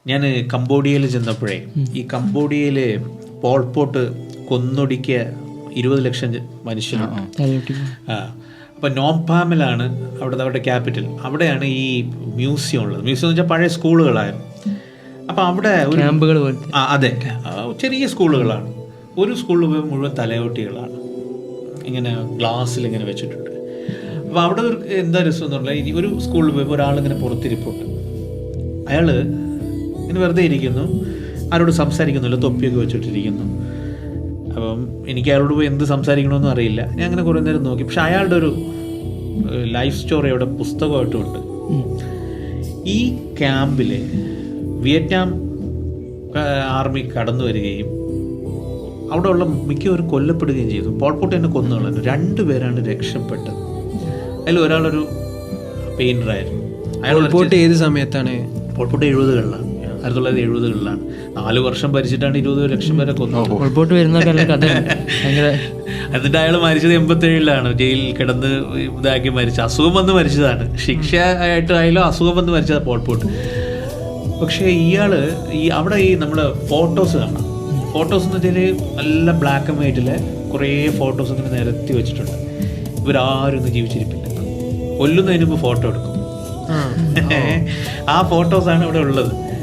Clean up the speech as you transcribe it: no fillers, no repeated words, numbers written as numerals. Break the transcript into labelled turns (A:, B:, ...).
A: ഞാൻ കംബോഡിയയിൽ ചെന്നപ്പോഴേ ഈ കംബോഡിയയിൽ പോൾപോട്ട് കൊന്നൊടുക്കിയ 20 ലക്ഷം മനുഷ്യരുണ്ട്. അപ്പോൾ നോംപാമിലാണ് അവരുടെ ക്യാപിറ്റൽ. അവിടെയാണ് ഈ മ്യൂസിയം ഉള്ളത്. മ്യൂസിയം എന്ന് വെച്ചാൽ പഴയ സ്കൂളുകളായിരുന്നു. അപ്പോൾ അവിടെ
B: ക്യാമ്പുകൾ
A: അതെ, ചെറിയ സ്കൂളുകളാണ്. ഒരു സ്കൂളിൽ പോയി മുഴുവൻ തലയോട്ടികളാണ്, ഇങ്ങനെ ഗ്ലാസ്സിൽ ഇങ്ങനെ വെച്ചിട്ടുണ്ട്. അപ്പോൾ അവിടെ ഒരു എന്താ രസം എന്ന് പറഞ്ഞാൽ, ഒരു സ്കൂളിൽ പോയപ്പോൾ ഒരാളിങ്ങനെ പുറത്തിരിപ്പുണ്ട്. അയാൾ ഇങ്ങനെ വെറുതെ ഇരിക്കുന്നു, ആരോട് സംസാരിക്കുന്നില്ല, തൊപ്പിയൊക്കെ വെച്ചിട്ടിരിക്കുന്നു. അപ്പം എനിക്ക് അയാളോട് പോയി എന്ത് സംസാരിക്കണമെന്നും അറിയില്ല. ഞാൻ അങ്ങനെ കുറേ നേരം നോക്കി. പക്ഷെ അയാളുടെ ഒരു ലൈഫ് സ്റ്റോറി അവിടെ പുസ്തകമായിട്ടുമുണ്ട്. ഈ ക്യാമ്പിൽ വിയറ്റ്നാം ആർമി കടന്നു വരികയും അവിടെ ഉള്ള മിക്കവരും കൊല്ലപ്പെടുകയും ചെയ്തു. പോൾപോട്ട് തന്നെ കൊന്നുകളഞ്ഞു. 2 പേരാണ് രക്ഷപ്പെട്ടത്. അതിൽ ഒരാളൊരു പെയിൻറ്ററായിരുന്നു.
B: പോൾപോട്ട് ഏത് സമയത്താണ്?
A: പോൾപോട്ട് 70കളിലാണ്, 1970കളിലാണ്. 4 വർഷം ഭരിച്ചിട്ടാണ് 20 ലക്ഷം പേരെ കൊന്നത്.
B: പോൾപോട്ട് വരുന്ന കഥ.
A: എന്നിട്ട് അയാൾ മരിച്ചത് 87ലാണ്. ജയിലിൽ കിടന്ന് ഇതാക്കി മരിച്ച, അസുഖം വന്ന് മരിച്ചതാണ്. ശിക്ഷ ആയിട്ടായാലും അസുഖം വന്ന് മരിച്ചതാണ് പോൾപോട്ട്. പക്ഷേ ഇയാൾ അവിടെ നമ്മുടെ ഫോട്ടോസ് കാണാം. ഫോട്ടോസ് എന്ന് വെച്ചാൽ നല്ല ബ്ലാക്ക് ആൻഡ് വൈറ്റിലെ കുറേ ഫോട്ടോസ് ഇങ്ങനെ നിരത്തി വെച്ചിട്ടുണ്ട്. ഇവരാരും ഒന്നും ജീവിച്ചിരിപ്പില്ല. കൊല്ലുന്നതിന് മുമ്പ് ഫോട്ടോ എടുക്കും. ആ ഫോട്ടോസാണ് ഇവിടെ ഉള്ളത്.